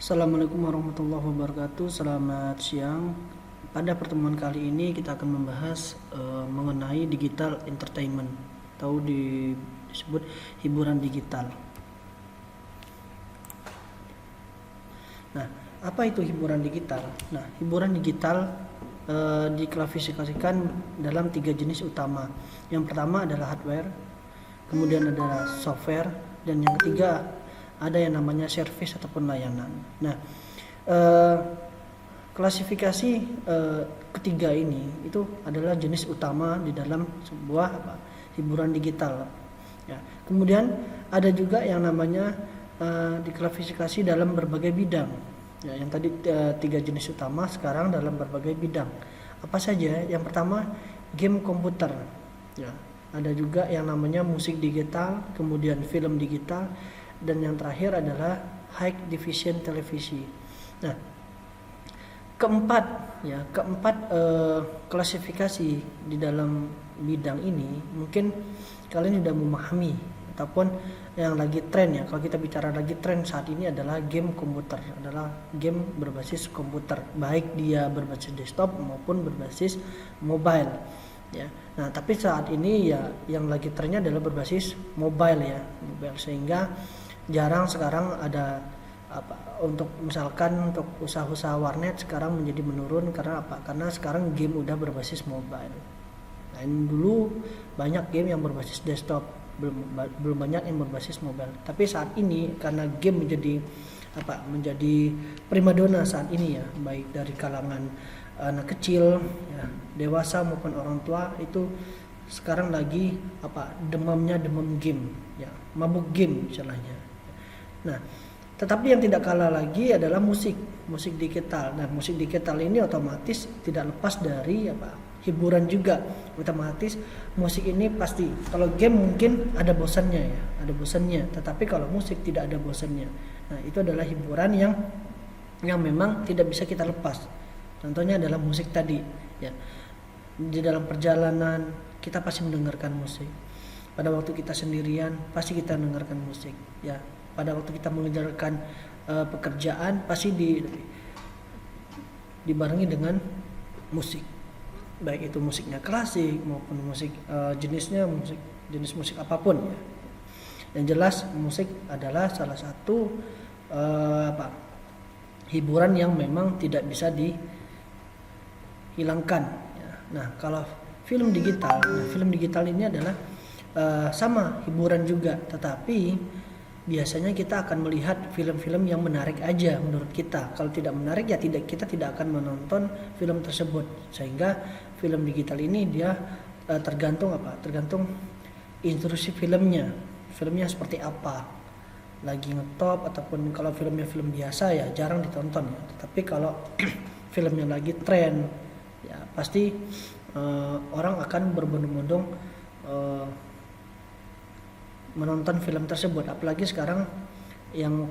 Assalamualaikum warahmatullahi wabarakatuh. Selamat siang. Pada pertemuan kali ini kita akan membahas mengenai digital entertainment atau disebut hiburan digital. Nah, apa itu hiburan digital? Nah, hiburan digital diklasifikasikan dalam 3 jenis utama. Yang pertama adalah hardware, kemudian adalah software, dan yang ketiga ada yang namanya service ataupun layanan. Nah, klasifikasi ketiga ini itu adalah jenis utama di dalam sebuah hiburan digital. Ya. Kemudian ada juga yang namanya diklasifikasi dalam berbagai bidang. Ya, yang tadi 3 jenis utama, sekarang dalam berbagai bidang. Apa saja? Yang pertama game komputer. Ya, ada juga yang namanya musik digital, kemudian film digital, dan yang terakhir adalah high definition televisi. Nah, keempat klasifikasi di dalam bidang ini mungkin kalian sudah memahami ataupun yang lagi tren ya. Kalau kita bicara lagi tren saat ini adalah game komputer, adalah game berbasis komputer, baik dia berbasis desktop maupun berbasis mobile ya. Nah, tapi saat ini ya yang lagi trennya adalah berbasis mobile ya, mobile, sehingga jarang sekarang ada untuk misalkan untuk usaha-usaha warnet sekarang menjadi menurun. Karena apa? Karena sekarang game udah berbasis mobile. Nah, dulu banyak game yang berbasis desktop, belum banyak yang berbasis mobile. Tapi saat ini karena game menjadi primadona saat ini ya, baik dari kalangan anak kecil ya, dewasa maupun orang tua, itu sekarang lagi demam game ya, mabuk game istilahnya. Nah, tetapi yang tidak kalah lagi adalah musik digital. Nah, musik digital ini otomatis tidak lepas dari hiburan juga. Otomatis musik ini pasti, kalau game mungkin ada bosannya ya, tetapi kalau musik tidak ada bosannya. Nah, itu adalah hiburan yang memang tidak bisa kita lepas. Contohnya adalah musik tadi ya. Di dalam perjalanan kita pasti mendengarkan musik. Pada waktu kita sendirian pasti kita mendengarkan musik ya. Pada waktu kita mengerjakan pekerjaan pasti dibarengi dengan musik, baik itu musiknya klasik maupun musik jenis musik apapun ya. Yang jelas musik adalah salah satu hiburan yang memang tidak bisa dihilangkan ya. Nah, kalau film digital ini adalah sama hiburan juga, tetapi biasanya kita akan melihat film-film yang menarik aja menurut kita. Kalau tidak menarik ya kita tidak akan menonton film tersebut. Sehingga film digital ini dia tergantung instruksi filmnya seperti apa, lagi ngetop, ataupun kalau filmnya film biasa ya jarang ditonton ya. Tetapi kalau filmnya lagi tren ya pasti orang akan berbondong-bondong menonton film tersebut. Apalagi sekarang yang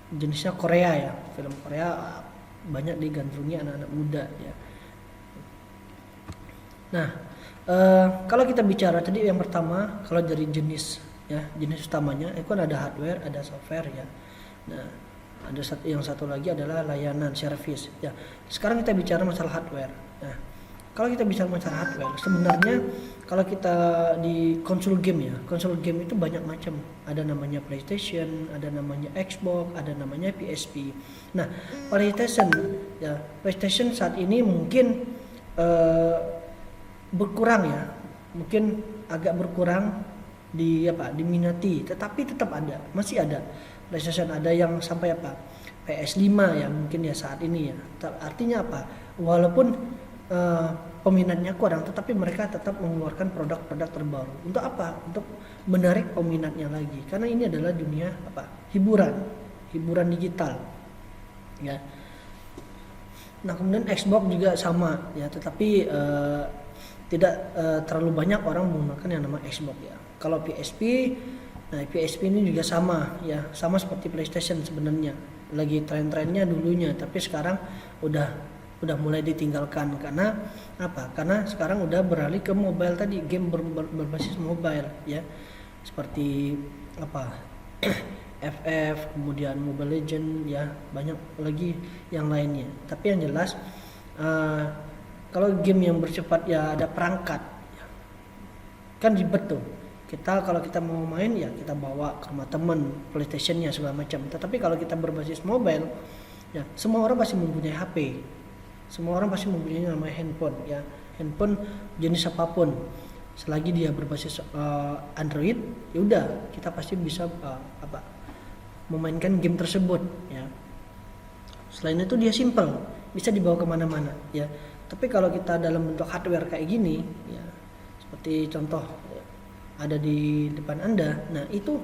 jenisnya Korea ya, film Korea banyak digandrungi anak-anak muda ya. Nah, kalau kita bicara tadi yang pertama, kalau dari jenis utamanya itu kan ada hardware, ada software ya. Nah, ada yang satu lagi adalah layanan service ya. Sekarang kita bicara masalah hardware. Nah, kalau kita bicara masalah hardware, sebenarnya kalau kita di konsol game itu banyak macam. Ada namanya PlayStation, ada namanya Xbox, ada namanya PSP. Nah, PlayStation saat ini mungkin berkurang ya, mungkin agak berkurang diminati, tetapi tetap ada, masih ada. PlayStation ada yang sampai PS5 ya mungkin ya saat ini ya. Artinya walaupun peminatnya kurang, tetapi mereka tetap mengeluarkan produk-produk terbaru. Untuk apa? Untuk menarik peminatnya lagi. Karena ini adalah dunia hiburan digital. Ya. Nah, kemudian Xbox juga sama ya, tetapi tidak terlalu banyak orang menggunakan yang nama Xbox ya. Kalau PSP ini juga sama ya, sama seperti PlayStation sebenarnya. Lagi tren-trennya dulunya, tapi sekarang udah mulai ditinggalkan. Karena karena sekarang udah beralih ke mobile tadi, game berbasis mobile ya, seperti FF, kemudian Mobile Legend, ya banyak lagi yang lainnya. Tapi yang jelas kalau game yang bersifat ya ada perangkat, ya, kan ribet tuh. Kalau kita mau main ya kita bawa ke rumah temen, PlayStation-nya segala macam. Tetapi kalau kita berbasis mobile, ya semua orang pasti mempunyai HP, semua orang pasti mempunyai namanya handphone, ya handphone jenis apapun, selagi dia berbasis Android, ya udah kita pasti bisa memainkan game tersebut, ya. Selain itu dia simple, bisa dibawa kemana-mana, ya. Tapi kalau kita dalam bentuk hardware kayak gini, ya seperti contoh ada di depan Anda, nah itu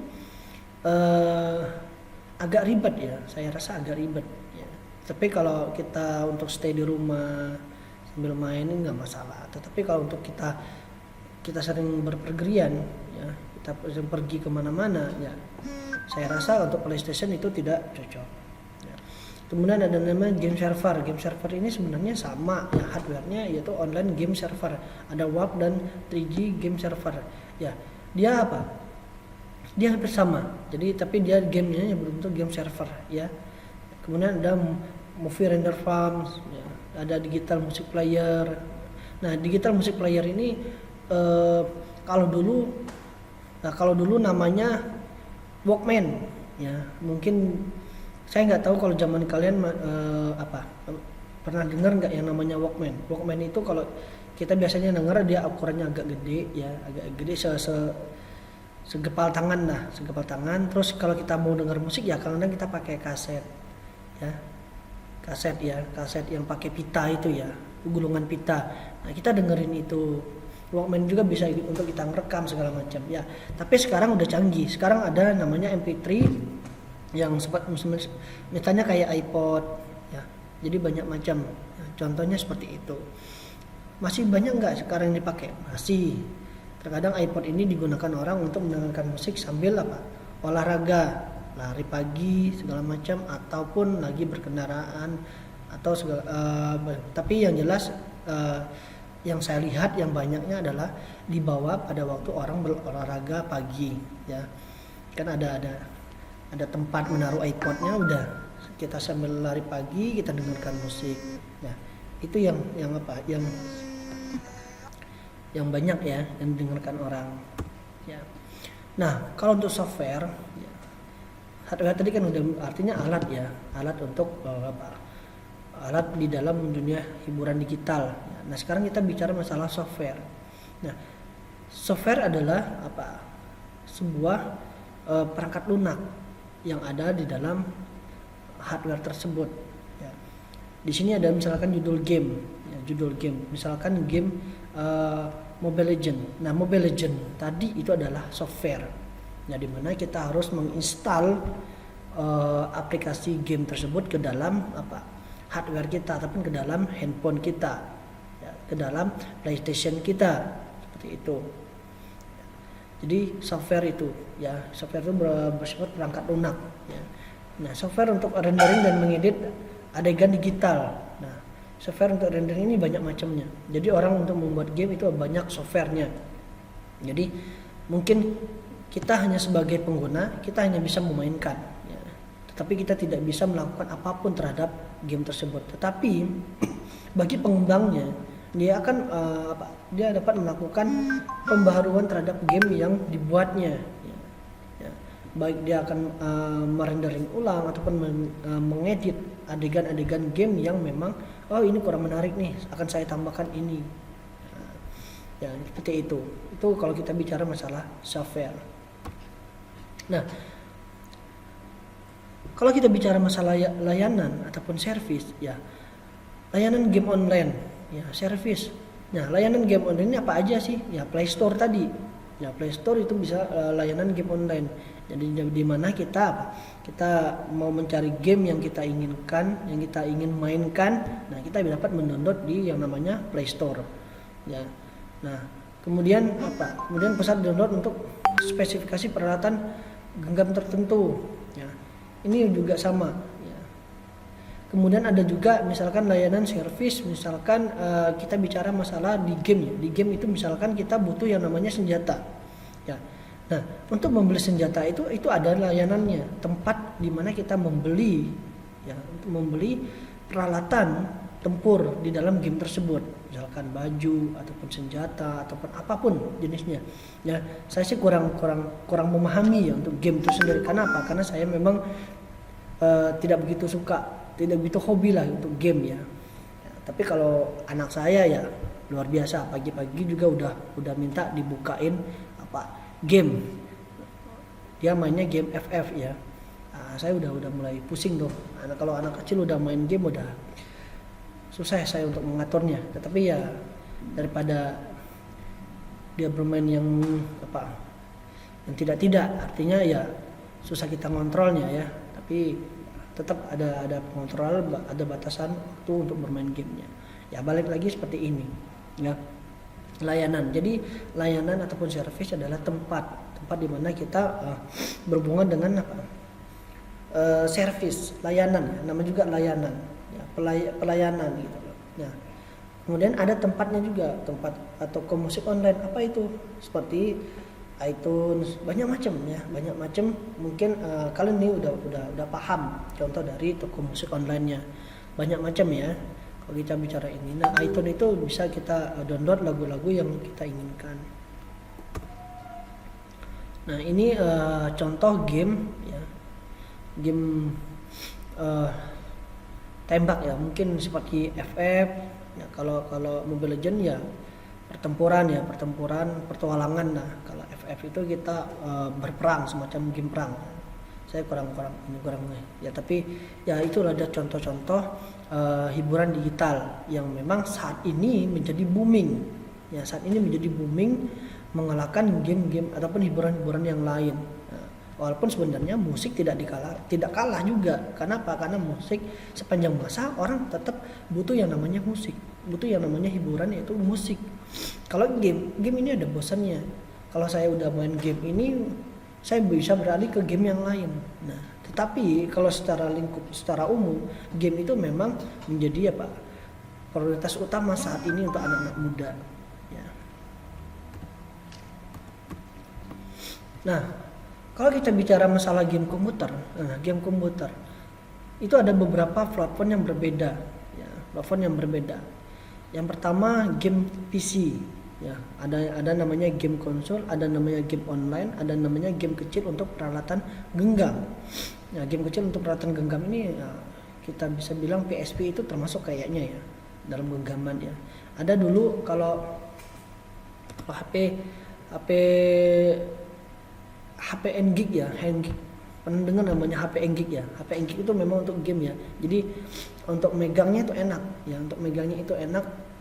agak ribet, ya. Saya rasa agak ribet, ya. Tapi kalau kita untuk stay di rumah sambil main ini nggak masalah. Tetapi kalau untuk kita sering berpergian, ya kita sering pergi kemana-mana, ya saya rasa untuk PlayStation itu tidak cocok, ya. Kemudian ada namanya game server. Game server ini sebenarnya sama, ya hardwarenya yaitu online game server. Ada WAP dan 3G game server, ya. Dia apa? Dia hampir sama. Jadi tapi dia gamenya yang berbentuk game server, ya. Kemudian ada movie render farms, ya. Ada digital music player. Nah digital music player ini kalau dulu namanya Walkman, ya mungkin saya nggak tahu kalau zaman kalian pernah dengar nggak yang namanya Walkman. Walkman itu kalau kita biasanya dengar dia ukurannya agak gede, ya agak gede segepal tangan lah, segepal tangan. Terus kalau kita mau dengar musik ya kadang-kadang kita pakai kaset, ya kaset yang pakai pita itu, ya gulungan pita. Nah kita dengerin itu. Walkman juga bisa untuk kita ngerekam segala macam, ya. Tapi sekarang udah canggih. Sekarang ada namanya MP3 yang misalnya kayak iPod, ya. Jadi banyak macam. Ya, contohnya seperti itu. Masih banyak nggak sekarang yang dipakai? Masih. Terkadang iPod ini digunakan orang untuk mendengarkan musik sambil olahraga, lari pagi segala macam, ataupun lagi berkendaraan atau segala. Tapi yang jelas yang saya lihat yang banyaknya adalah dibawa pada waktu orang berolahraga pagi, ya kan ada tempat menaruh iPodnya, udah kita sambil lari pagi kita dengarkan musik, ya itu yang banyak, ya yang didengarkan orang, ya. Nah kalau untuk software, ya, hardware tadi kan udah artinya alat, ya alat untuk alat di dalam dunia hiburan digital. Nah sekarang kita bicara masalah software. Nah software adalah sebuah perangkat lunak yang ada di dalam hardware tersebut, ya. Di sini ada misalkan judul game, ya, misalkan game Mobile Legend. Nah Mobile Legend tadi itu adalah software, nah dimana kita harus menginstal aplikasi game tersebut ke dalam hardware kita ataupun ke dalam handphone kita, ya, ke dalam PlayStation kita, seperti itu. Jadi software itu bersifat perangkat lunak, ya. Nah software untuk rendering dan mengedit adegan digital. Nah software untuk rendering ini banyak macamnya. Jadi orang untuk membuat game itu banyak softwarenya. Jadi mungkin kita hanya sebagai pengguna, kita hanya bisa memainkan, ya. Tetapi kita tidak bisa melakukan apapun terhadap game tersebut. Tetapi bagi pengembangnya, dia akan dia dapat melakukan pembaharuan terhadap game yang dibuatnya, ya. Ya. Baik dia akan merendering ulang ataupun mengedit adegan-adegan game yang memang ini kurang menarik nih, akan saya tambahkan ini. Ya seperti itu. Itu kalau kita bicara masalah software. Nah, kalau kita bicara masalah layanan ataupun service, ya layanan game online, ya service. Nah layanan game online ini apa aja sih? Ya Play Store tadi. Ya Play Store itu bisa layanan game online. Jadi di mana kita mau mencari game yang kita inginkan, yang kita ingin mainkan, nah kita dapat mendownload di yang namanya Play Store, ya. Nah kemudian Kemudian pesan download untuk spesifikasi peralatan genggam tertentu, ya. Ini juga sama, ya. Kemudian ada juga misalkan layanan service, misalkan kita bicara masalah di game, ya. Di game itu misalkan kita butuh yang namanya senjata, ya. Nah, untuk membeli senjata itu ada layanannya, tempat di mana kita membeli, ya, untuk membeli peralatan tempur di dalam game tersebut, misalkan baju ataupun senjata ataupun apapun jenisnya. Ya, saya sih kurang memahami ya untuk game itu sendiri. Karena apa? Karena saya memang tidak begitu suka, tidak begitu hobi lah untuk game ya. Tapi kalau anak saya ya luar biasa, pagi-pagi juga udah minta dibukain game. Dia mainnya game FF ya. Saya udah mulai pusing tuh. Kalau anak kecil udah main game udah susah saya untuk mengaturnya. Tetapi ya daripada dia bermain yang tidak, artinya ya susah kita ngontrolnya ya. Tapi tetap ada pengontrol, ada batasan waktu untuk bermain gamenya. Ya balik lagi seperti ini ya. Layanan. Jadi layanan ataupun service adalah tempat di mana kita berhubungan dengan service, layanan ya, nama juga layanan ya, pelayanan gitu loh. Nah, kemudian ada tempatnya juga, tempat atau ke musik online, apa itu? Seperti iTunes, banyak macam ya, banyak macam. Mungkin kalian ini udah paham contoh dari toko musik online-nya. Banyak macam ya. Kalau kita bicara ini, nah iTunes itu bisa kita download lagu-lagu yang kita inginkan. Nah ini contoh game ya, game tembak ya, mungkin seperti FF ya. Kalau Mobile Legends ya pertempuran, petualangan. Nah kalau FF itu kita berperang, semacam game perang. Saya kurang ya, tapi ya itulah ada contoh-contoh hiburan digital yang memang saat ini menjadi booming ya, mengalahkan game-game ataupun hiburan-hiburan yang lain. Nah, walaupun sebenarnya musik tidak kalah juga. Kenapa? Karena musik sepanjang masa orang tetap butuh yang namanya musik, butuh yang namanya hiburan, yaitu musik. Kalau game ini ada bosannya. Kalau saya udah main game ini, saya bisa beralih ke game yang lain. Nah, tetapi kalau secara umum, game itu memang menjadi prioritas utama saat ini untuk anak-anak muda. Ya. Nah, kalau kita bicara masalah game komputer itu ada beberapa platform yang berbeda. Ya, Yang pertama game PC. Ya, ada namanya game konsol, ada namanya game online, ada namanya game kecil untuk peralatan genggam. Ya, game kecil untuk peralatan genggam ini ya, kita bisa bilang PSP itu termasuk kayaknya ya dalam genggaman ya. Ada dulu kalau HP N-Gig ya, N-Gig. Pernah dengar namanya HP N-Gig ya. HP N-Gig itu memang untuk game ya. Jadi untuk megangnya itu enak ya,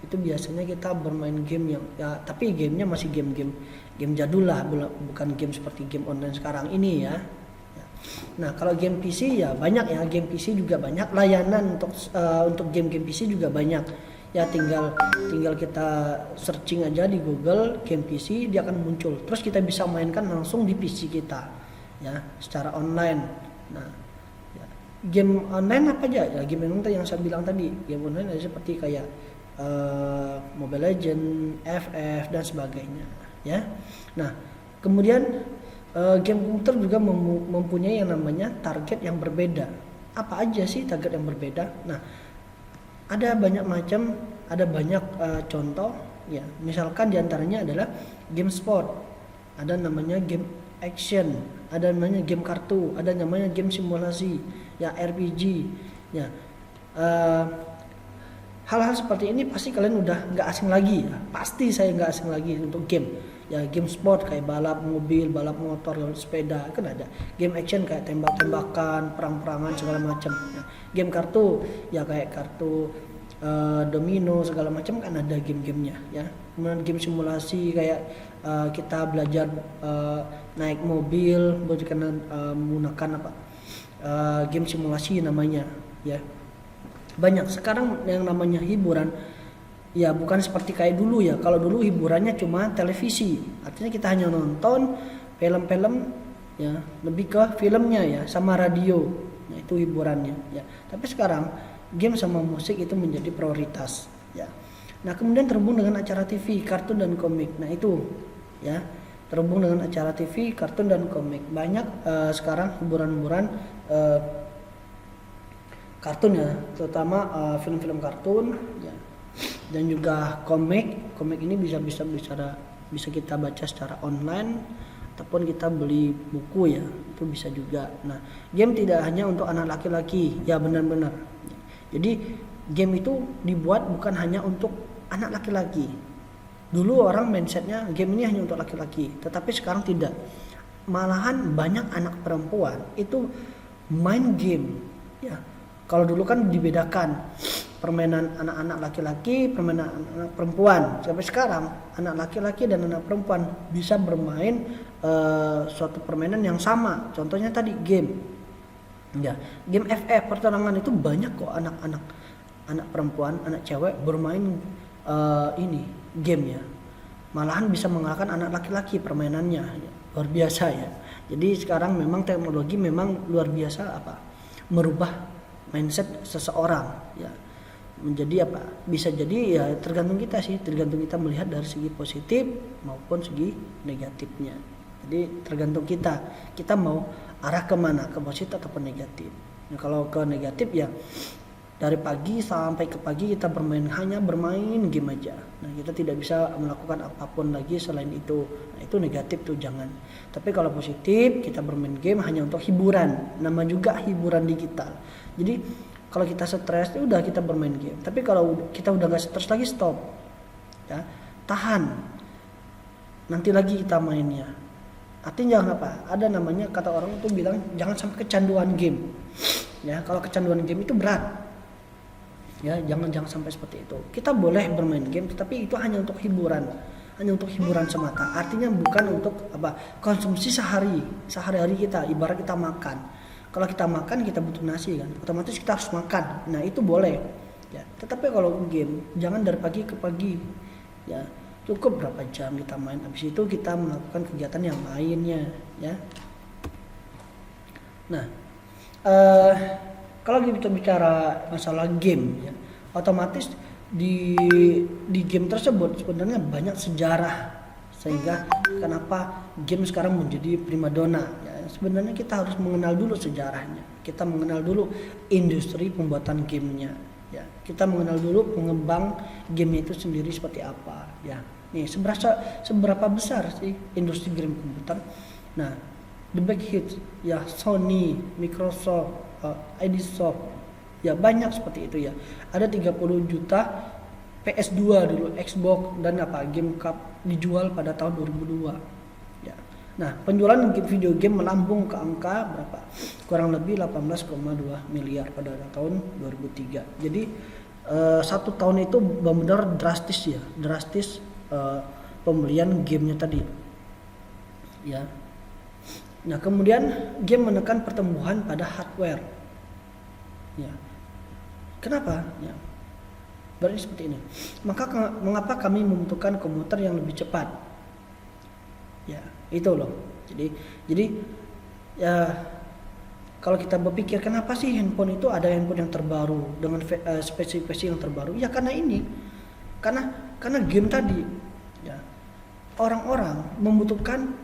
itu biasanya kita bermain game yang ya, tapi gamenya masih game jadul lah, bukan game seperti game online sekarang ini ya. Nah kalau game PC ya banyak ya, game PC juga banyak, layanan untuk game PC juga banyak ya. Tinggal kita searching aja di Google game PC, dia akan muncul, terus kita bisa mainkan langsung di PC kita ya secara online. Nah ya, game online apa aja ya, game online yang saya bilang tadi, game online ada seperti kayak Mobile Legends, FF dan sebagainya ya. Nah kemudian game komputer juga mempunyai yang namanya target yang berbeda. Apa aja sih target yang berbeda? Nah ada banyak macam, ada banyak contoh ya. Misalkan diantaranya adalah game sport, ada namanya game action, ada namanya game kartu, ada namanya game simulasi ya, RPG ya. Hal-hal seperti ini pasti kalian udah nggak asing lagi ya. Pasti saya nggak asing lagi untuk game ya. Game sport kayak balap mobil, balap motor, sepeda, kan ada. Game action kayak tembak-tembakan, perang-perangan segala macam ya. Game kartu ya kayak kartu domino segala macam, kan ada game-gamenya ya. Kemudian game simulasi kayak kita belajar naik mobil menggunakan game simulasi namanya ya. Banyak sekarang yang namanya hiburan ya, bukan seperti kayak dulu ya. Kalau dulu hiburannya cuma televisi, artinya kita hanya nonton film-film ya, lebih ke filmnya ya, sama radio ya, itu hiburannya ya. Tapi sekarang game sama musik itu menjadi prioritas ya. Nah kemudian terhubung dengan acara TV, kartun dan komik. Nah itu ya, terhubung dengan acara TV, kartun dan komik. Banyak sekarang hiburan-hiburan kartun ya, terutama film-film kartun ya. Dan juga komik ini bisa kita baca secara online ataupun kita beli buku ya, itu bisa juga. Nah, game tidak hanya untuk anak laki-laki ya, benar-benar. Jadi game itu dibuat bukan hanya untuk anak laki-laki. Dulu orang mindsetnya game ini hanya untuk laki-laki, tetapi sekarang tidak. Malahan banyak anak perempuan itu main game ya. Kalau dulu kan dibedakan permainan anak-anak laki-laki, permainan anak perempuan. Sampai sekarang anak laki-laki dan anak perempuan bisa bermain suatu permainan yang sama. Contohnya tadi game. Ya, game FF pertarungan itu banyak kok anak perempuan, anak cewek bermain ini game ya. Malahan bisa mengalahkan anak laki-laki permainannya. Ya, luar biasa ya. Jadi sekarang memang teknologi memang luar biasa merubah mindset seseorang ya. Menjadi bisa jadi ya tergantung kita sih, tergantung kita melihat dari segi positif maupun segi negatifnya. Jadi tergantung kita mau arah kemana, ke positif ataupun negatif. Nah, kalau ke negatif ya dari pagi sampai ke pagi kita hanya bermain game aja. Nah, kita tidak bisa melakukan apapun lagi selain itu. Nah, itu negatif tuh, jangan. Tapi kalau positif, kita bermain game hanya untuk hiburan. Nama juga hiburan digital. Jadi kalau kita stres, udah kita bermain game. Tapi kalau kita udah gak stres lagi, stop. Ya, tahan. Nanti lagi kita mainnya. Artinya jangan ada namanya kata orang itu bilang jangan sampai kecanduan game. Ya, kalau kecanduan game itu berat. Ya, jangan sampai seperti itu. Kita boleh bermain game, tetapi itu hanya untuk hiburan semata. Artinya bukan untuk konsumsi sehari-hari kita. Ibarat kita makan. Kalau kita makan kita butuh nasi kan, otomatis kita harus makan. Nah, itu boleh. Ya, tetapi kalau game jangan dari pagi ke pagi. Ya, cukup berapa jam kita main. Habis itu kita melakukan kegiatan yang lainnya. Ya. Nah, kalau kita bicara masalah game ya, otomatis di game tersebut sebenarnya banyak sejarah, sehingga kenapa game sekarang menjadi primadona ya. Sebenarnya kita harus mengenal dulu sejarahnya, kita mengenal dulu industri pembuatan gamenya ya, kita mengenal dulu pengembang game itu sendiri seperti apa ya. Nih, seberapa besar sih industri game komputer. Nah, the big hits ya, Sony, Microsoft, Ubisoft ya, banyak seperti itu ya. Ada 30 juta PS2 dulu, Xbox dan Game Cup dijual pada tahun 2002 ya. Nah, penjualan video game melambung ke angka berapa? Kurang lebih 18,2 miliar pada tahun 2003. Jadi satu tahun itu benar-benar drastis pembelian gamenya tadi ya. Nah, kemudian game menekan pertumbuhan pada hardware ya. Kenapa ya? Berarti seperti ini. Mengapa kami membutuhkan komputer yang lebih cepat? Ya, itu loh. Jadi ya, kalau kita berpikir kenapa sih handphone itu ada handphone yang terbaru dengan spesifikasi yang terbaru? Ya karena ini. Karena game tadi ya. Orang-orang membutuhkan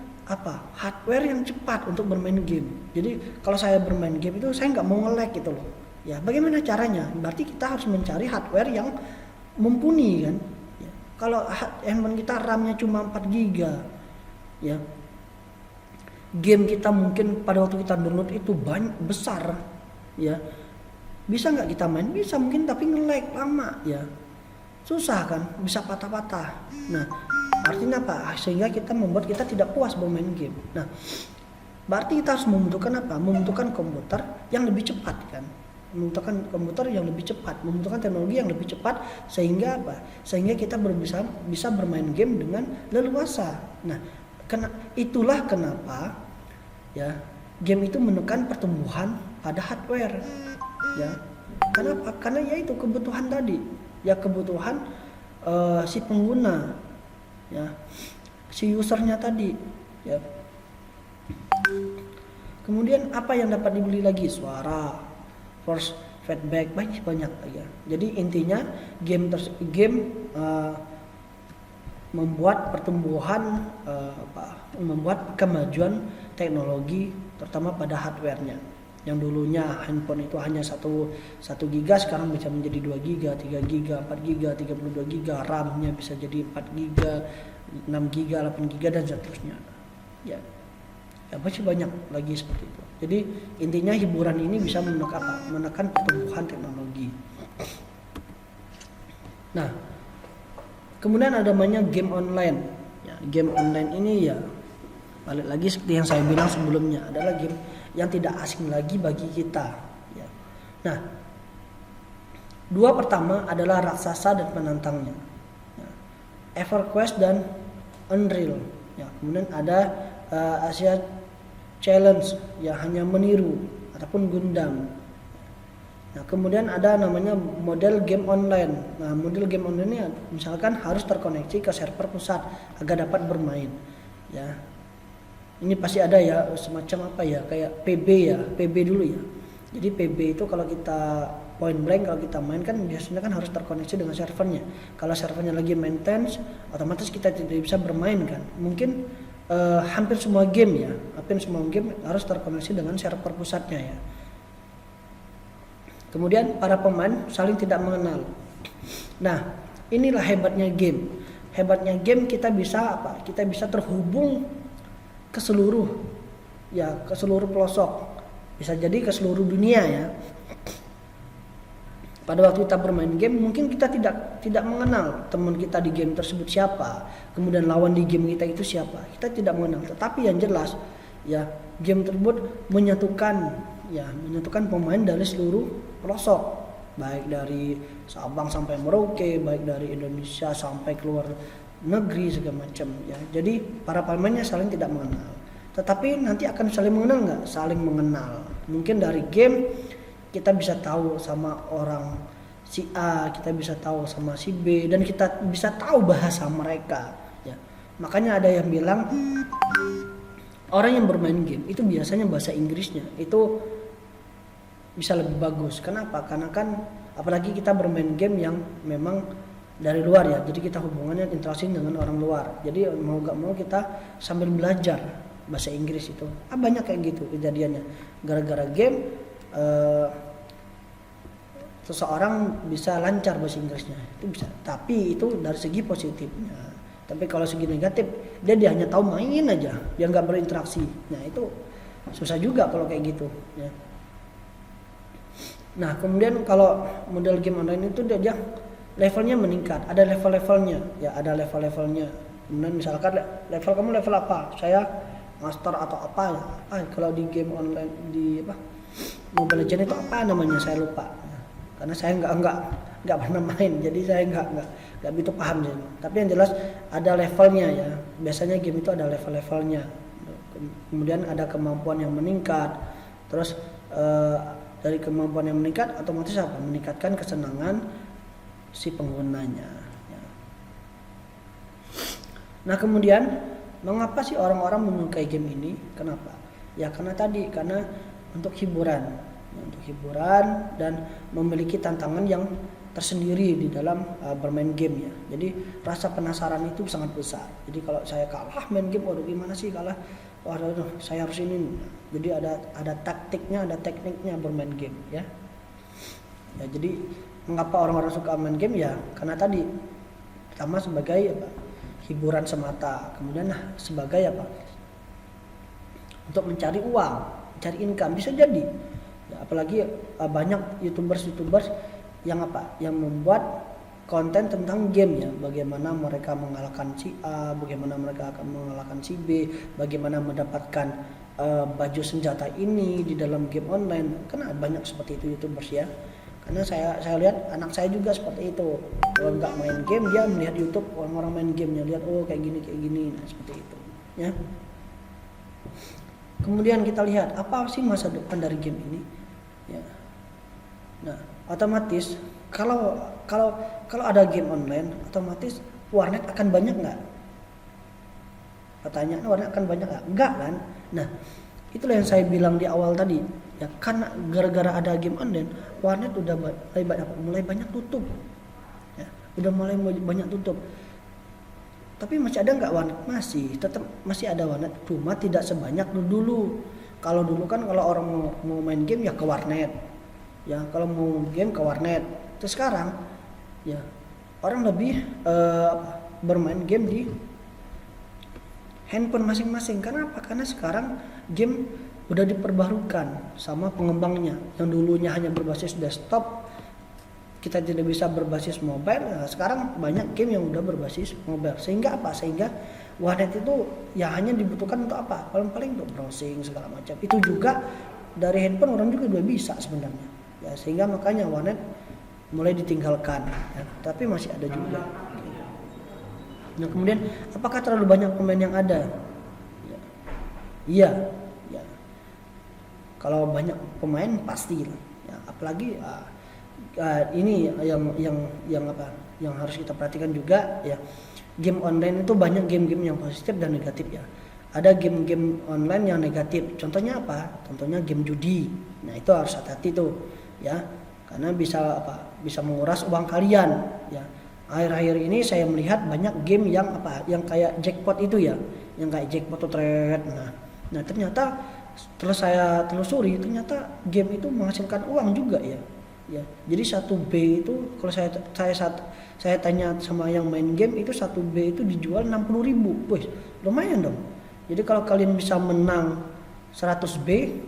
hardware yang cepat untuk bermain game. Jadi kalau saya bermain game itu saya nggak mau nge-lag gitu loh. Ya, bagaimana caranya? Berarti kita harus mencari hardware yang mumpuni kan. Ya, kalau handphone kita RAM-nya cuma 4 GB, ya, game kita mungkin pada waktu kita download itu besar, ya, bisa nggak kita main? Bisa mungkin, tapi nge-lag lama, ya, susah kan, bisa patah-patah. Nah, artinya apa? Sehingga kita membuat kita tidak puas bermain game. Nah, berarti kita harus membutuhkan membutuhkan komputer yang lebih cepat kan. Membutuhkan komputer yang lebih cepat, membutuhkan teknologi yang lebih cepat, sehingga sehingga kita bisa bermain game dengan leluasa. Nah, itulah kenapa ya game itu menekan pertumbuhan pada hardware ya. Kenapa? Karena yaitu kebutuhan tadi ya, kebutuhan si pengguna ya, si usernya tadi ya. Kemudian apa yang dapat dibeli lagi? Suara, force feedback, banyak ya. Jadi intinya game membuat pertumbuhan membuat kemajuan teknologi terutama pada hardware-nya. Yang dulunya handphone itu hanya 1 giga sekarang bisa menjadi 2 giga, 3 giga, 4 giga, 32 giga, RAM-nya bisa jadi 4 giga, 6 giga, 8 giga dan seterusnya. Ya. Ya masih banyak lagi seperti itu. Jadi intinya hiburan ini bisa menekan pertumbuhan teknologi. Nah, kemudian ada namanya game online. Ya, game online ini ya balik lagi seperti yang saya bilang sebelumnya adalah game yang tidak asing lagi bagi kita. Ya. Nah, dua pertama adalah raksasa dan penantangnya. Ya. EverQuest dan Unreal. Ya, kemudian ada Asia Challenge yang hanya meniru ataupun Gundam. Nah, kemudian ada namanya model game online. Nah, model game online ini misalkan harus terkoneksi ke server pusat agar dapat bermain. Ya, ini pasti ada ya semacam apa ya kayak PB ya, PB dulu ya. Jadi PB itu kalau kita point blank kalau kita main kan biasanya kan harus terkoneksi dengan servernya. Kalau servernya lagi maintenance, otomatis kita tidak bisa bermain kan. Mungkin hampir semua game ya, hampir semua game harus terkoneksi dengan server pusatnya ya. Kemudian para pemain saling tidak mengenal. Nah, inilah hebatnya game. Hebatnya game kita bisa apa? Kita bisa terhubung ke seluruh pelosok. Bisa jadi ke seluruh dunia ya. Pada waktu kita bermain game mungkin kita tidak mengenal teman kita di game tersebut siapa, kemudian lawan di game kita itu siapa. Kita tidak mengenal, tetapi yang jelas ya game tersebut menyatukan pemain dari seluruh pelosok, baik dari Sabang sampai Merauke, baik dari Indonesia sampai keluar negeri segala macam ya. Jadi para pemainnya saling tidak mengenal. Tetapi nanti akan saling mengenal nggak? Saling mengenal. Mungkin dari game kita bisa tahu sama orang si A, kita bisa tahu sama si B, dan kita bisa tahu bahasa mereka ya. Makanya ada yang bilang orang yang bermain game itu biasanya bahasa Inggrisnya itu bisa lebih bagus. Kenapa? Karena kan apalagi kita bermain game yang memang dari luar ya, jadi kita hubungannya interaksi dengan orang luar. Jadi mau gak mau kita sambil belajar bahasa Inggris itu. Banyak kayak gitu kejadiannya. Gara-gara game seseorang bisa lancar bahasa Inggrisnya itu bisa. Tapi itu dari segi positifnya. Tapi kalau segi negatif dia hanya tahu main aja, dia nggak berinteraksi. Nah itu susah juga kalau kayak gitu. Ya. Nah kemudian kalau model game online itu dia levelnya meningkat, ada level-levelnya, ya ada level-levelnya. Kemudian misalkan level kamu level apa? Saya master atau apa ya? Kalau di game online di Mobile Legends itu apa namanya? Saya lupa. Karena saya nggak pernah main, jadi saya nggak begitu paham sih. Tapi yang jelas ada levelnya ya. Biasanya game itu ada level-levelnya. Kemudian ada kemampuan yang meningkat. Terus dari kemampuan yang meningkat, otomatis apa? Meningkatkan kesenangan si penggunanya. Ya. Nah kemudian mengapa sih orang-orang menyukai game ini? Kenapa? Ya karena untuk hiburan, dan memiliki tantangan yang tersendiri di dalam bermain game ya. Jadi rasa penasaran itu sangat besar. Jadi kalau saya kalah main game, waduh gimana sih kalah? Waduh saya harus ini. Jadi ada taktiknya, ada tekniknya bermain game ya. Ya jadi mengapa orang-orang suka main game ya? Karena tadi pertama sebagai hiburan semata, kemudian sebagai untuk mencari uang, mencari income bisa jadi. Ya, apalagi banyak youtubers yang membuat konten tentang game ya, bagaimana mereka mengalahkan si A, bagaimana mereka akan mengalahkan si B, bagaimana mendapatkan baju senjata ini di dalam game online. Karena banyak seperti itu youtubers ya. Karena saya lihat anak saya juga seperti itu. Kalau nggak main game dia melihat YouTube orang-orang main gamenya, lihat kayak gini, nah seperti itu ya. Kemudian kita lihat apa sih masa depan dari game ini ya. Nah otomatis kalau ada game online, otomatis warnet akan banyak nggak? Pertanyaan, warnet akan banyak nggak? Enggak kan? Nah itulah yang saya bilang di awal tadi ya, karena gara-gara ada game online, warnet udah mulai banyak tutup ya, udah mulai banyak tutup. Tapi masih ada nggak warnet? Tetap masih ada warnet, cuma tidak sebanyak dulu. Kalau dulu kan kalau orang mau main game ya ke warnet, ya kalau mau game ke warnet. Terus sekarang ya orang lebih bermain game di handphone masing-masing. Kenapa? Karena sekarang game udah diperbarukan sama pengembangnya. Yang dulunya hanya berbasis desktop, kita tidak bisa berbasis mobile. Nah, sekarang banyak game yang udah berbasis mobile. Sehingga apa? Sehingga warnet itu ya hanya dibutuhkan untuk apa? Paling-paling untuk browsing segala macam. Itu juga dari handphone orang juga udah bisa sebenarnya. Ya, sehingga makanya warnet mulai ditinggalkan. Ya, tapi masih ada juga. Nah, kemudian apakah terlalu banyak pemain yang ada? Ya. Iya. Ya. Kalau banyak pemain pasti. Ya, apalagi ini yang apa? Yang harus kita perhatikan juga ya. Game online itu banyak game-game yang positif dan negatif ya. Ada game-game online yang negatif. Contohnya apa? Contohnya game judi. Nah, itu harus hati-hati tuh ya. Karena bisa bisa menguras uang kalian ya. Akhir-akhir ini saya melihat banyak game yang yang kayak jackpot itu ya, yang kayak jackpot atau trade. Nah ternyata setelah saya telusuri ternyata game itu menghasilkan uang juga ya. Ya, jadi 1B itu kalau saya tanya sama yang main game itu 1B itu dijual 60.000. Wih, lumayan dong. Jadi kalau kalian bisa menang 100B,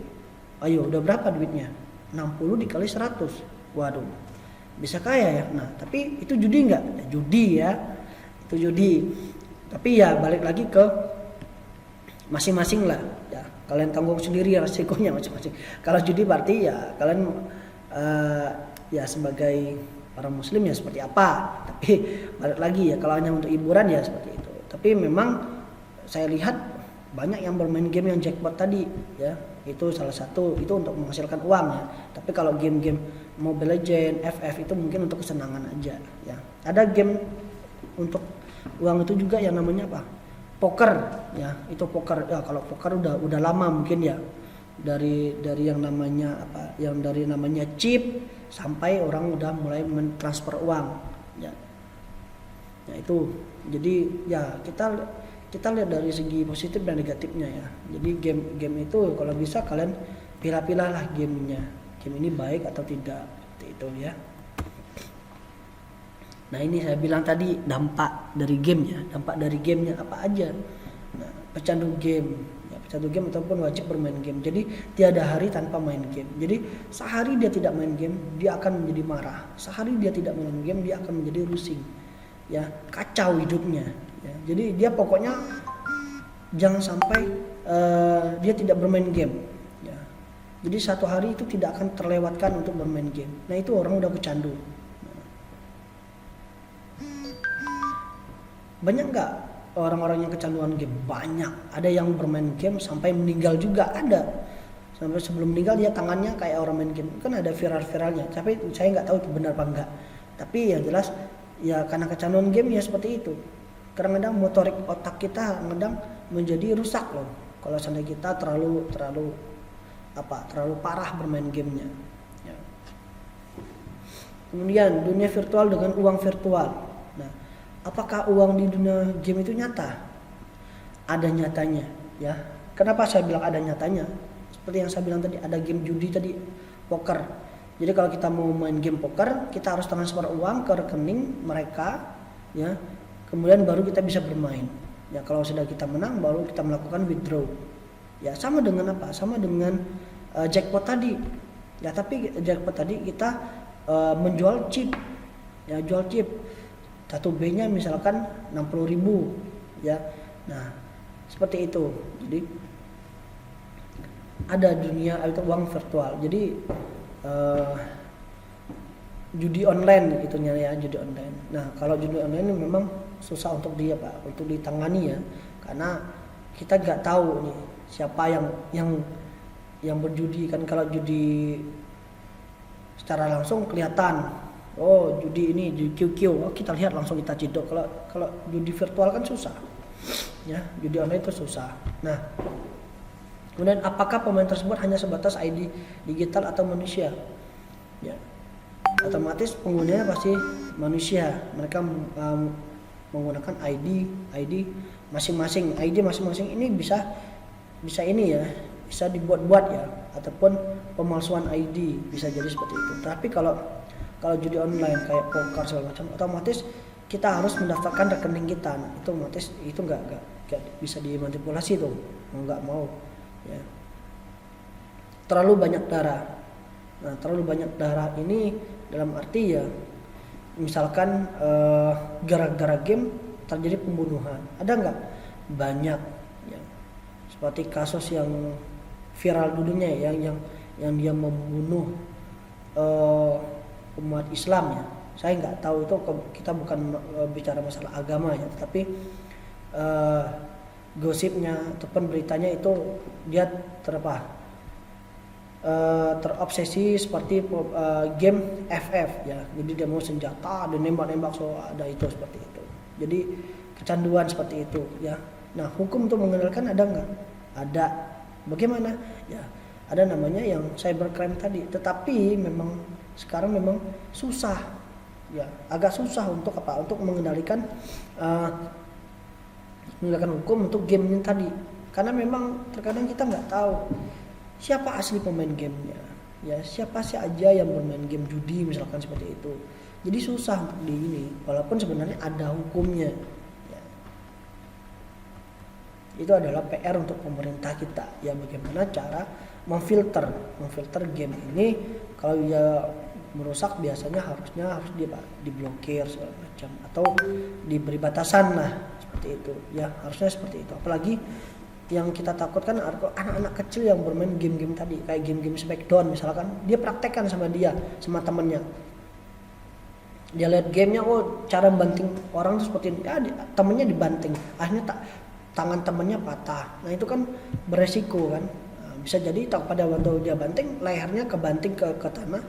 ayo udah berapa duitnya? 60 dikali 100. Waduh, bisa kaya ya. Nah, tapi itu judi enggak? Ya, judi ya. Itu judi. Tapi ya balik lagi ke masing-masing lah. Ya, kalian tanggung sendiri ya resikonya masing-masing. Kalau judi berarti ya kalian ya sebagai orang muslim ya seperti apa. Tapi balik lagi ya kalau hanya untuk hiburan ya seperti itu. Tapi memang saya lihat banyak yang bermain game yang jackpot tadi ya. Itu salah satu itu untuk menghasilkan uang ya. Tapi kalau game-game Mobile Legends, FF itu mungkin untuk kesenangan aja ya. Ada game untuk uang itu juga yang namanya apa? Poker ya. Itu poker ya, kalau poker udah lama mungkin ya. Dari yang namanya dari namanya chip sampai orang udah mulai mentransfer uang ya. Ya itu. Jadi ya kita lihat dari segi positif dan negatifnya ya. Jadi game itu kalau bisa kalian pilih-pilih lah gamenya. Game ini baik atau tidak, seperti itu ya. Nah, ini saya bilang tadi dampak dari gamenya. Dampak dari gamenya apa aja? Nah, pecandu game ataupun wajib bermain game. Jadi tiada hari tanpa main game. Jadi sehari dia tidak main game, dia akan menjadi marah. Sehari dia tidak main game, dia akan menjadi rusing. Ya, kacau hidupnya. Ya, jadi dia pokoknya jangan sampai dia tidak bermain game. Ya. Jadi satu hari itu tidak akan terlewatkan untuk bermain game. Nah, itu orang udah pecandu. Banyak nggak orang-orang yang kecanduan game? Banyak. Ada yang bermain game sampai meninggal juga ada. Sampai sebelum meninggal dia tangannya kayak orang main game. Kan ada viral-viralnya. Tapi saya nggak tahu itu benar apa enggak. Tapi yang jelas ya karena kecanduan game ya seperti itu. Kadang-kadang motorik otak kita kadang menjadi rusak loh. Kalau seandainya kita terlalu parah bermain gamenya. Ya. Kemudian dunia virtual dengan uang virtual. Nah, apakah uang di dunia game itu nyata? Ada nyatanya, ya. Kenapa saya bilang ada nyatanya? Seperti yang saya bilang tadi, ada game judi tadi, poker. Jadi kalau kita mau main game poker, kita harus transfer uang ke rekening mereka, ya. Kemudian baru kita bisa bermain. Ya, kalau sudah kita menang, baru kita melakukan withdraw. Ya, sama dengan apa? Sama dengan jackpot tadi. Ya, tapi jackpot tadi kita menjual chip. Ya, jual chip. 1B-nya misalkan 60.000 ya. Nah, seperti itu. Jadi ada dunia itu uang virtual. Jadi judi online itunya ya, judi online. Nah, kalau judi online ini memang susah untuk untuk ditangani ya. Karena kita nggak tahu nih siapa yang berjudi kan. Kalau judi secara langsung kelihatan, oh judi ini judi QQ, oh, kita lihat langsung kita ciduk. Kalau judi virtual kan susah ya, judi online itu susah. Nah, kemudian apakah pemain tersebut hanya sebatas ID digital atau manusia? Ya, otomatis penggunanya pasti manusia. Mereka menggunakan ID masing-masing. ID masing-masing ini bisa ini ya, bisa dibuat-buat ya, ataupun pemalsuan ID bisa jadi seperti itu. Tapi kalau judi online kayak poker segala macam, otomatis kita harus mendaftarkan rekening kita. Nah, itu otomatis itu nggak bisa dimanipulasi tuh, nggak mau ya. Terlalu banyak darah. Nah, terlalu banyak darah ini dalam arti ya, misalkan gara-gara game terjadi pembunuhan, ada nggak? Banyak ya. Seperti kasus yang viral dunia ya, yang dia membunuh umat Islam ya. Saya nggak tahu, itu kita bukan bicara masalah agama ya, tapi gosipnya ataupun beritanya itu dia terobsesi seperti game FF ya. Jadi dia mau senjata dan nembak-nembak, so ada itu seperti itu. Jadi kecanduan seperti itu ya. Nah, hukum untuk mengendalikan ada nggak? Ada. Bagaimana? Ya, ada namanya yang cybercrime tadi. Tetapi memang sekarang memang susah ya, agak susah untuk untuk mengendalikan hukum untuk game ini tadi, karena memang terkadang kita nggak tahu siapa asli pemain gamenya ya, siapa sih aja yang bermain game judi misalkan seperti itu. Jadi susah untuk di ini, walaupun sebenarnya ada hukumnya ya. Itu adalah PR untuk pemerintah kita ya, bagaimana cara memfilter game ini. Kalau dia merusak biasanya harus diblokir segala macam, atau diberi batasan lah seperti itu ya, harusnya seperti itu. Apalagi yang kita takutkan anak-anak kecil yang bermain game-game tadi, kayak game-game Smackdown misalkan, dia praktekkan sama temannya, dia lihat gamenya, cara banting orang tuh seperti ini ya, temennya dibanting, akhirnya tangan temennya patah. Nah, itu kan beresiko kan. Nah, bisa jadi pada waktu dia banting, lehernya kebanting ke tanah,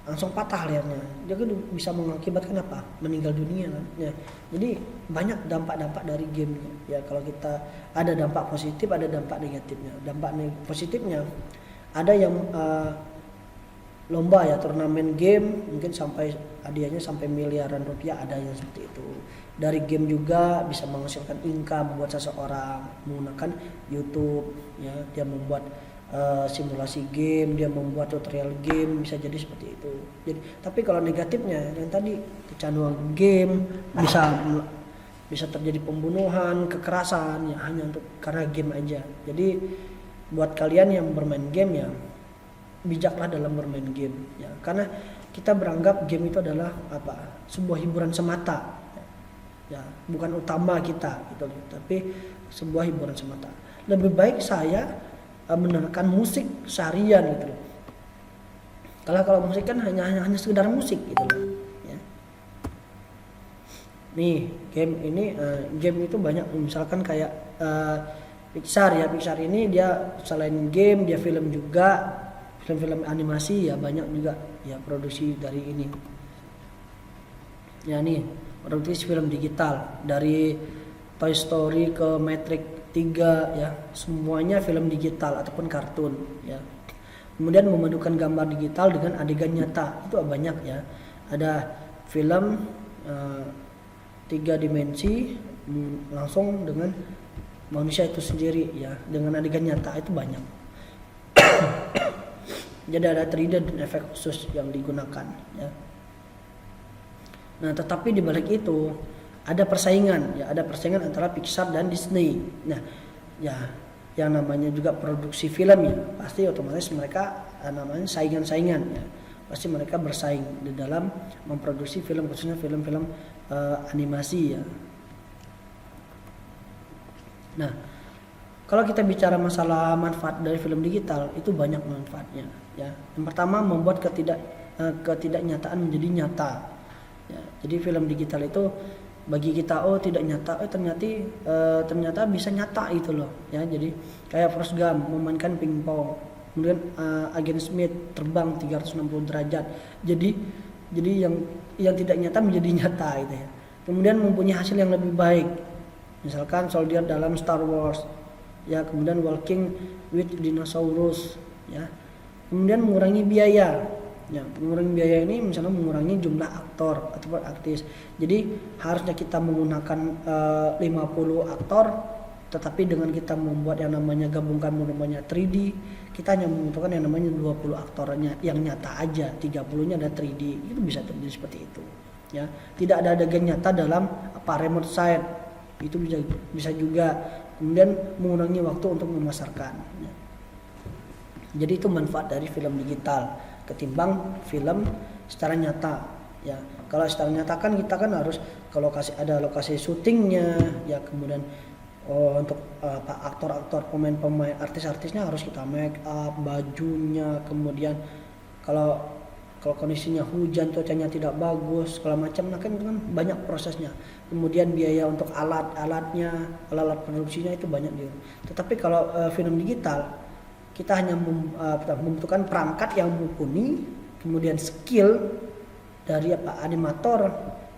langsung patah lehernya. Dia kan bisa mengakibatkan apa? Meninggal dunia kan. Ya, jadi banyak dampak-dampak dari gamenya. Ya, kalau kita ada dampak positif, ada dampak negatifnya. Dampak positifnya ada yang lomba ya, turnamen game, mungkin sampai hadiahnya sampai miliaran rupiah, ada yang seperti itu. Dari game juga bisa menghasilkan income buat seseorang menggunakan YouTube ya, dia membuat simulasi game, dia membuat tutorial game, bisa jadi seperti itu. Jadi, tapi kalau negatifnya yang tadi, kecanduan game, bisa terjadi pembunuhan, kekerasan ya, hanya karena game aja. Jadi buat kalian yang bermain game ya, bijaklah dalam bermain game ya, karena kita beranggap game itu adalah sebuah hiburan semata ya, bukan utama kita gitu, tapi sebuah hiburan semata. Lebih baik saya mendengarkan musik seharian gitu loh. Kalau musik kan hanya sekedar musik gitu loh ya. Nih, game itu banyak, misalkan kayak Pixar ya. Pixar ini dia selain game, dia film juga, film-film animasi ya, banyak juga ya produksi dari ini. Ya nih, produksi film digital dari Toy Story ke Matrix 3 ya, semuanya film digital ataupun kartun ya. Kemudian memadukan gambar digital dengan adegan nyata, itu banyak ya. Ada film 3 dimensi langsung dengan manusia itu sendiri ya, dengan adegan nyata, itu banyak. Jadi ada 3D dan efek khusus yang digunakan ya. Nah, tetapi di balik itu ada persaingan ya, ada persaingan antara Pixar dan Disney. Nah, ya yang namanya juga produksi film ya, pasti otomatis mereka namanya saingan-saingan ya. Pasti mereka bersaing di dalam memproduksi film, khususnya film-film animasi ya. Nah, kalau kita bicara masalah manfaat dari film digital, itu banyak manfaatnya ya. Yang pertama, membuat ketidaknyataan menjadi nyata ya. Jadi film digital itu bagi kita tidak nyata, ternyata bisa nyata itu loh ya. Jadi kayak Forrest Gump memainkan pingpong, kemudian Agent Smith terbang 360 derajat, jadi yang tidak nyata menjadi nyata gitu ya. Kemudian mempunyai hasil yang lebih baik, misalkan soldier dalam Star Wars ya, kemudian Walking with Dinosaurus ya. Kemudian mengurangi biaya Ya, mengurangi biaya ini misalnya mengurangi jumlah aktor ataupun artis. Jadi harusnya kita menggunakan 50 aktor, tetapi dengan kita membuat yang namanya gabungkan namanya 3D, kita hanya membutuhkan yang namanya 20 aktornya yang nyata aja, 30-nya ada 3D. Itu bisa terjadi seperti itu. Ya, tidak ada adegan nyata dalam remote site. Itu bisa juga. Kemudian mengurangi waktu untuk memasarkan. Ya. Jadi itu manfaat dari film digital ketimbang film secara nyata. Ya, kalau secara nyata kan kita kan harus kalau ada lokasi syutingnya, ya kemudian untuk aktor-aktor, pemain-pemain, artis-artisnya harus kita make up, bajunya, kemudian kalau kondisinya hujan, cuacanya tidak bagus, segala macam, nah kan banyak prosesnya. Kemudian biaya untuk alat-alatnya, alat produksinya itu banyak juga. Tetapi kalau film digital kita hanya membutuhkan perangkat yang mumpuni, kemudian skill dari animator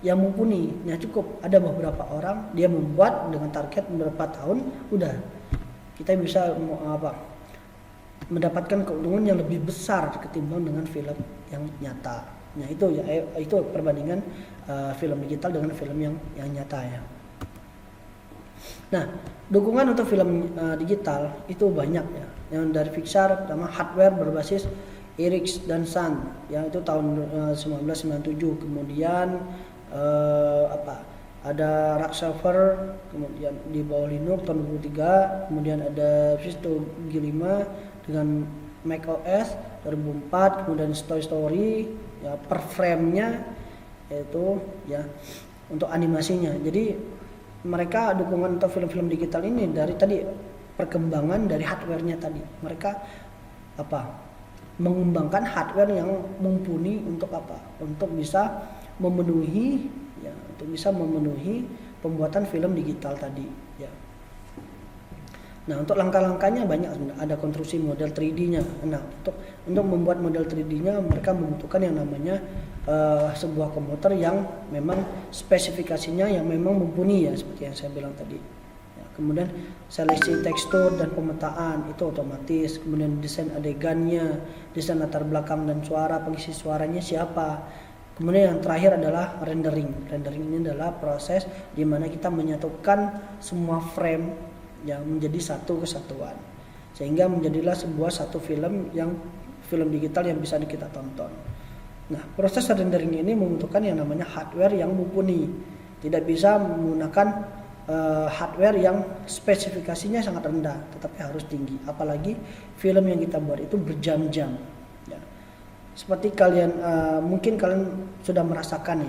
yang mumpuni. Nah cukup ada beberapa orang dia membuat dengan target beberapa tahun, udah kita bisa mendapatkan keuntungan yang lebih besar ketimbang dengan film yang nyata. Nah itu perbandingan film digital dengan film yang nyata ya. Nah, dukungan untuk film digital itu banyak ya. Yang dari Pixar pertama hardware berbasis Iris dan Sun, yang itu tahun 1997. Kemudian ada Rocksover, kemudian di bawah Linux tahun 2003. Kemudian ada Visto G5 dengan macOS 2004. Kemudian Toy Story ya per frame-nya yaitu ya untuk animasinya. Jadi mereka dukungan untuk film-film digital ini dari tadi perkembangan dari hardware-nya tadi. Mereka mengembangkan hardware yang mumpuni untuk untuk bisa memenuhi pembuatan film digital tadi ya. Nah, untuk langkah-langkahnya banyak, ada konstruksi model 3D-nya. Nah, untuk membuat model 3D-nya mereka membutuhkan yang namanya sebuah komputer yang memang spesifikasinya yang memang mumpuni ya, seperti yang saya bilang tadi. Ya, kemudian seleksi tekstur dan pemetaan itu otomatis. Kemudian desain adegannya, desain latar belakang dan suara, pengisi suaranya siapa. Kemudian yang terakhir adalah rendering. Rendering ini adalah proses di mana kita menyatukan semua frame yang menjadi satu kesatuan, sehingga menjadilah satu film digital yang bisa kita tonton. Nah, proses rendering ini membutuhkan yang namanya hardware yang mumpuni. Tidak bisa menggunakan hardware yang spesifikasinya sangat rendah, tetapi harus tinggi. Apalagi film yang kita buat itu berjam-jam. Ya. Seperti kalian mungkin kalian sudah merasakan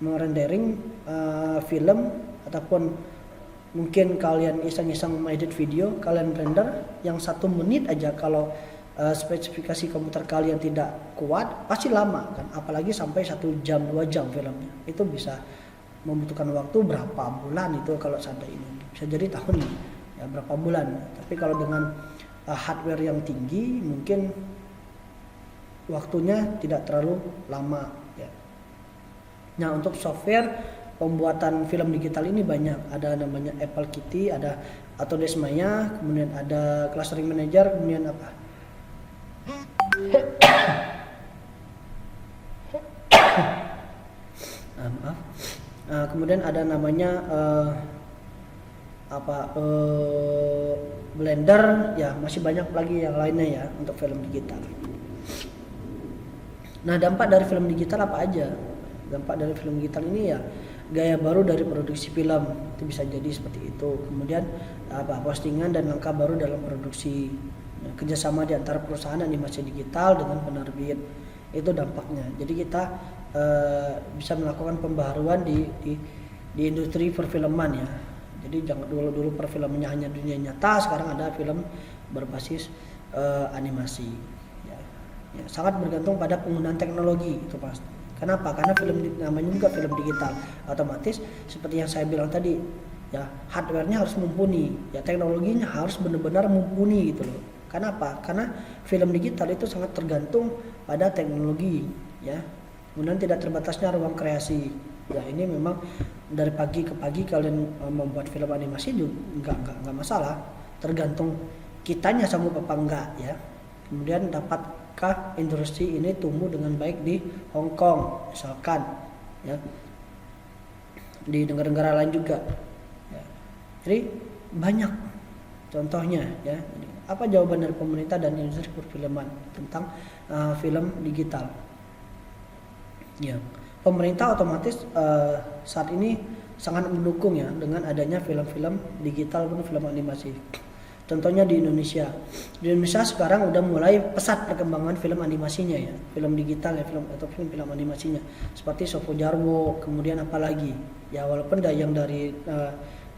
merendering film, ataupun mungkin kalian iseng-iseng mengedit video, kalian render yang 1 menit aja. Kalau spesifikasi komputer kalian tidak kuat pasti lama kan, apalagi sampai 1 jam 2 jam filmnya. Itu bisa membutuhkan waktu berapa bulan, itu kalau sampai ini bisa jadi tahun ya, berapa bulan. Tapi kalau dengan hardware yang tinggi mungkin waktunya tidak terlalu lama ya. Nah, untuk software pembuatan film digital ini banyak. Ada namanya Apple Kitty, ada Autodesk Maya, kemudian ada Clustering Manager, kemudian kemudian ada namanya Blender, ya masih banyak lagi yang lainnya ya untuk film digital. Nah, dampak dari film digital apa aja? Dampak dari film digital ini ya gaya baru dari produksi film, itu bisa jadi seperti itu. Kemudian postingan dan langkah baru dalam produksi, kerjasama di antara perusahaan animasi digital dengan penerbit, itu dampaknya. Jadi kita bisa melakukan pembaharuan di industri perfilman ya. Jadi jangan dulu perfilmannya hanya dunia nyata, sekarang ada film berbasis animasi ya. Ya, sangat bergantung pada penggunaan teknologi itu pasti. Kenapa? Karena film namanya juga film digital, otomatis seperti yang saya bilang tadi ya, hardware-nya harus mumpuni ya, teknologinya harus benar-benar mumpuni gitu loh. Kenapa? Karena film digital itu sangat tergantung pada teknologi ya. Kemudian tidak terbatasnya ruang kreasi ya. Ini memang dari pagi ke pagi kalian membuat film animasi juga enggak masalah, tergantung kitanya sanggup apa enggak ya. Kemudian dapatkah industri ini tumbuh dengan baik di Hong Kong misalkan, ya, di negara-negara lain juga, ya. Jadi banyak contohnya, ya. Apa jawaban dari pemerintah dan industri perfilman tentang film digital? Ya, pemerintah otomatis saat ini sangat mendukung, ya, dengan adanya film-film digital maupun film animasi. Contohnya di Indonesia sekarang udah mulai pesat perkembangan film animasinya, ya, film digital, ya, film atau film animasinya seperti Sopo Jarwo, kemudian apalagi, ya, walaupun ada yang dari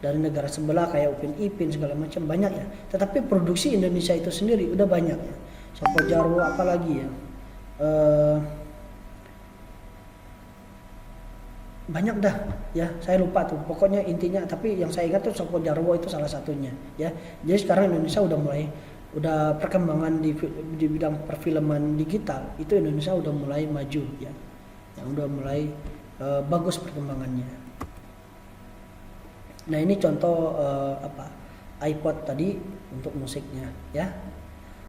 negara sebelah kayak Upin Ipin segala macam banyak, ya, tetapi produksi Indonesia itu sendiri udah banyak, ya. Sopo Jarwo apalagi, ya, banyak dah, ya, saya lupa tuh pokoknya intinya, tapi yang saya ingat tuh Sopo Jarwo itu salah satunya, ya. Jadi sekarang Indonesia udah perkembangan di bidang perfilman digital itu Indonesia udah mulai maju, ya, yang udah mulai bagus perkembangannya. Nah, ini contoh iPod tadi untuk musiknya, ya.